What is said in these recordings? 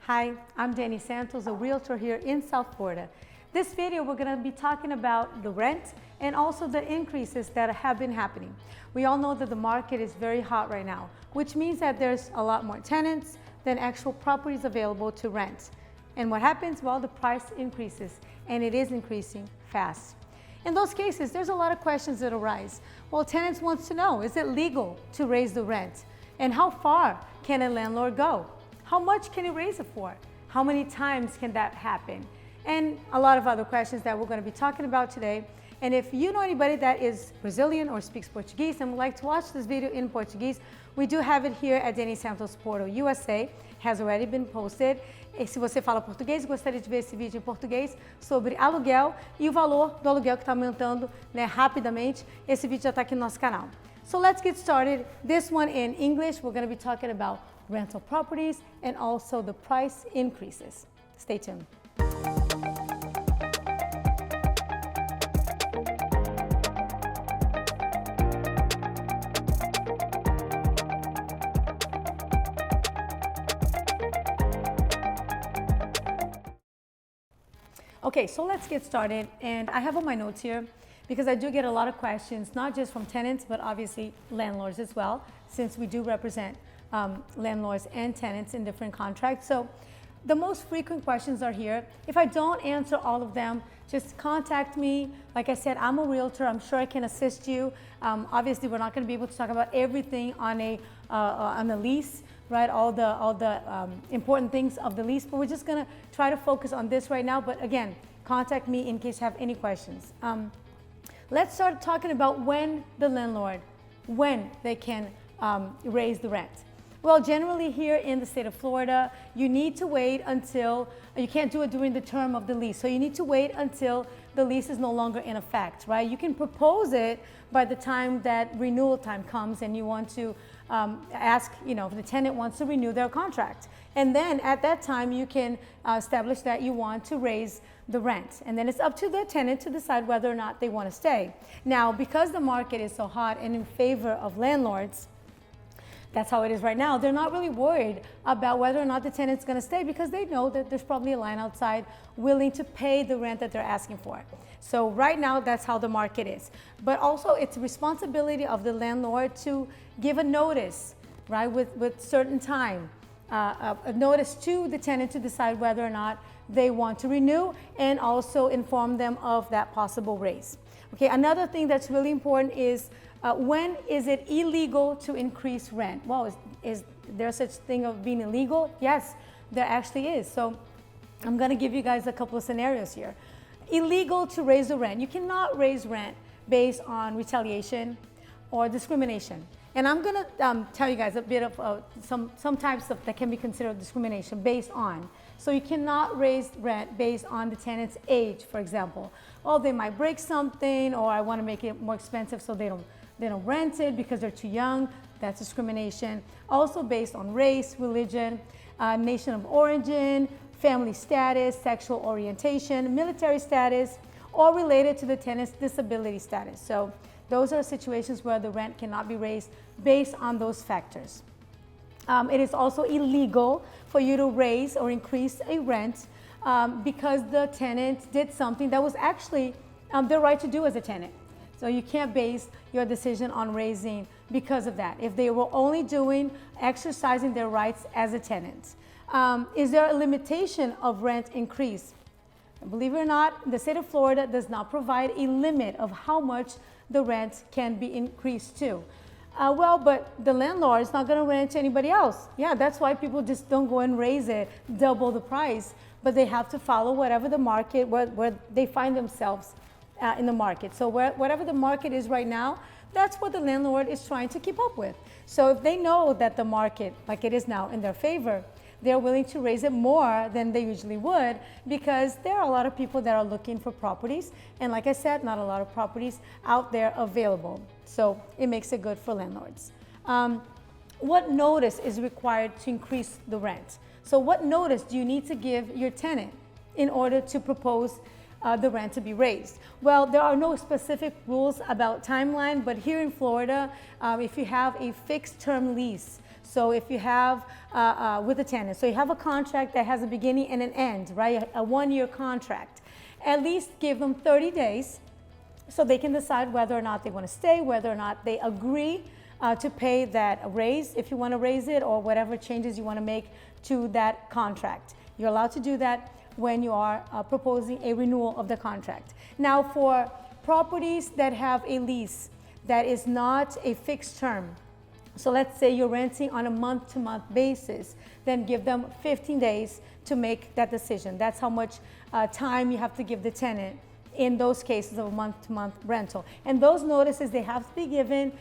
Hi, I'm Danny Santos, a realtor here in South Florida. This video, we're going to be talking about the rent and also the increases that have been happening. We all know that the market is very hot right now, which means that there's a lot more tenants than actual properties available to rent. And what happens? Well, the price increases, and it is increasing fast. In those cases, there's a lot of questions that arise. Well, tenants want to know, is it legal to raise the rent? And how far can a landlord go? How much can he raise it for? How many times can that happen? And a lot of other questions that we're going to be talking about today. And if you know anybody that is Brazilian or speaks Portuguese and would like to watch this video in Portuguese, we do have it here at Danny Santos Portal USA. Has already been posted. E se você fala português e gostaria de ver esse vídeo em português sobre aluguel e o valor do aluguel que está aumentando, né, rapidamente, esse vídeo já está aqui no nosso canal. So let's get started. This one in English, we're going to be talking about rental properties and also the price increases. Stay tuned. Okay, so let's get started. And I have on my notes here because I do get a lot of questions, not just from tenants, but obviously landlords as well, since we do represent landlords and tenants in different contracts. So the most frequent questions are here. If I don't answer all of them, just contact me. Like I said, I'm a realtor. I'm sure I can assist you. Obviously, we're not going to be able to talk about everything on a lease, right? All the important things of the lease, but we're just going to try to focus on this right now. But again, contact me in case you have any questions. Let's start talking about when the landlord, when they can raise the rent. Well, generally here in the state of Florida, you need to wait until, you can't do it during the term of the lease. So you need to wait until the lease is no longer in effect, right? You can propose it by the time that renewal time comes and you want to ask, if the tenant wants to renew their contract. And then at that time, you can establish that you want to raise the rent. And then it's up to the tenant to decide whether or not they want to stay. Now, because the market is so hot and in favor of landlords, that's how it is right now. They're not really worried about whether or not the tenant's going to stay because they know that there's probably a line outside willing to pay the rent that they're asking for. So right now, that's how the market is. But also, it's a responsibility of the landlord to give a notice, right, with certain time, a notice to the tenant to decide whether or not they want to renew and also inform them of that possible raise. Okay, another thing that's really important is when is it illegal to increase rent? Well, is there such thing of being illegal? Yes, there actually is. So I'm going to give you guys a couple of scenarios here. Illegal to raise the rent. You cannot raise rent based on retaliation or discrimination. And I'm going to tell you guys a bit of some types of that can be considered discrimination based on. So you cannot raise rent based on the tenant's age, for example. Oh, they might break something, or I want to make it more expensive so they don't rent it because they're too young. That's discrimination. Also based on race, religion, nation of origin, family status, sexual orientation, military status, or related to the tenant's disability status. So those are situations where the rent cannot be raised based on those factors. It is also illegal for you to raise or increase a rent because the tenant did something that was actually their right to do as a tenant. So you can't base your decision on raising because of that. If they were only exercising their rights as a tenant. Is there a limitation of rent increase? Believe it or not, the state of Florida does not provide a limit of how much the rent can be increased to. Well, but the landlord is not going to rent to anybody else. Yeah, that's why people just don't go and raise it, double the price, but they have to follow whatever the market, where they find themselves in the market. So whatever the market is right now, that's what the landlord is trying to keep up with. So if they know that the market, like it is now, in their favor, they're willing to raise it more than they usually would because there are a lot of people that are looking for properties. And like I said, not a lot of properties out there available. So it makes it good for landlords. What notice is required to increase the rent? So what notice do you need to give your tenant in order to propose the rent to be raised? Well, there are no specific rules about timeline, but here in Florida, if you have a fixed term lease, So if you have, with a tenant, so you have a contract that has a beginning and an end, right? A 1-year contract. At least give them 30 days so they can decide whether or not they want to stay, whether or not they agree to pay that raise, if you want to raise it, or whatever changes you want to make to that contract. You're allowed to do that when you are proposing a renewal of the contract. Now, for properties that have a lease that is not a fixed term, so let's say you're renting on a month-to-month basis, then give them 15 days to make that decision. That's how much time you have to give the tenant in those cases of a month-to-month rental. And those notices, they have to be given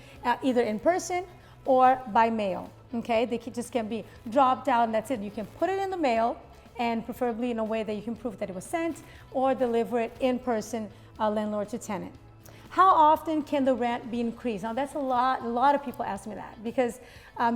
either in person or by mail, okay? They just can be dropped out and that's it. You can put it in the mail, and preferably in a way that you can prove that it was sent, or deliver it in person, landlord to tenant. How often can the rent be increased? Now that's a lot of people ask me that because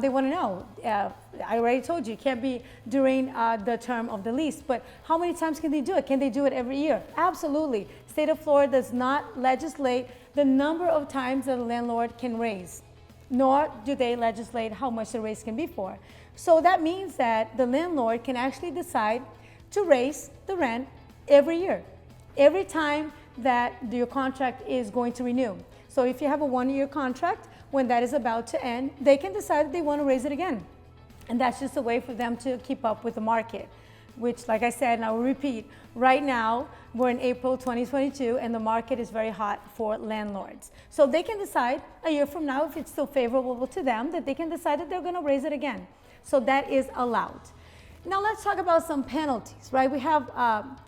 they want to know. I already told you, it can't be during the term of the lease, but how many times can they do it? Can they do it every year? Absolutely. State of Florida does not legislate the number of times that a landlord can raise, nor do they legislate how much the raise can be for. So that means that the landlord can actually decide to raise the rent every year, every time that your contract is going to renew. So if you have a 1-year contract, when that is about to end, they can decide that they want to raise it again. And that's just a way for them to keep up with the market, which, like I said, and I will repeat, right now we're in April 2022 and the market is very hot for landlords. So they can decide a year from now, if it's still favorable to them, that they can decide that they're going to raise it again. So that is allowed. Now let's talk about some penalties, right? We have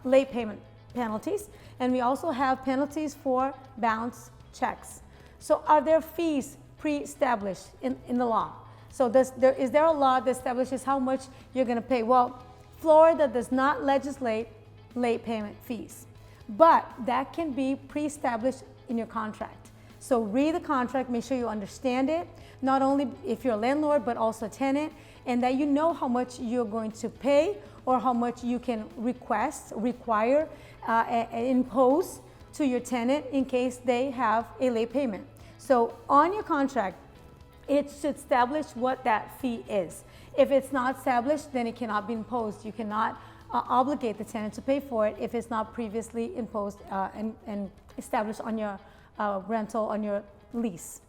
late payment penalties, and we also have penalties for bounce checks. So are there fees pre-established in the law? So is there a law that establishes how much you're going to pay? Well, Florida does not legislate late payment fees, but that can be pre-established in your contract. So read the contract, make sure you understand it, not only if you're a landlord, but also a tenant, and that you know how much you're going to pay or how much you can require, impose to your tenant in case they have a late payment. So on your contract, it should establish what that fee is. If it's not established, then it cannot be imposed. You cannot obligate the tenant to pay for it if it's not previously imposed and established on your rental, on your lease.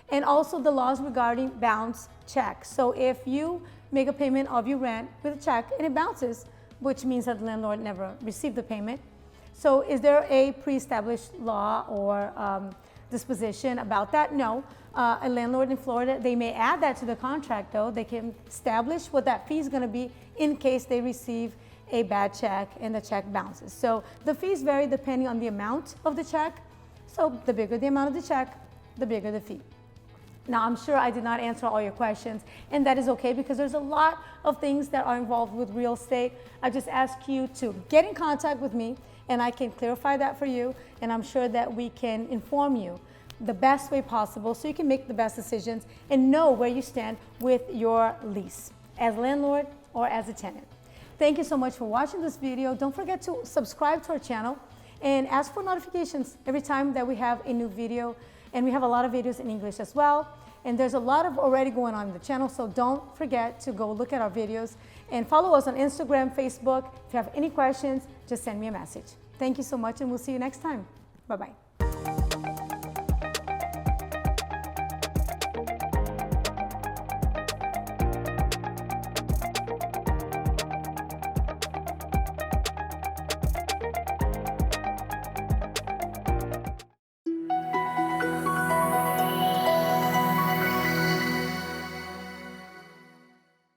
And also the laws regarding bounce checks. So if you make a payment of your rent with a check and it bounces, which means that the landlord never received the payment. So is there a pre-established law or disposition about that? No. A landlord in Florida, they may add that to the contract though. They can establish what that fee is going to be in case they receive a bad check and the check bounces. So the fees vary depending on the amount of the check. So the bigger the amount of the check, the bigger the fee. Now, I'm sure I did not answer all your questions, and that is okay because there's a lot of things that are involved with real estate. I just ask you to get in contact with me, and I can clarify that for you, and I'm sure that we can inform you the best way possible so you can make the best decisions and know where you stand with your lease as a landlord or as a tenant. Thank you so much for watching this video. Don't forget to subscribe to our channel and ask for notifications every time that we have a new video. And we have a lot of videos in English as well. And there's a lot of already going on in the channel, so don't forget to go look at our videos and follow us on Instagram, Facebook. If you have any questions, just send me a message. Thank you so much, and we'll see you next time. Bye-bye.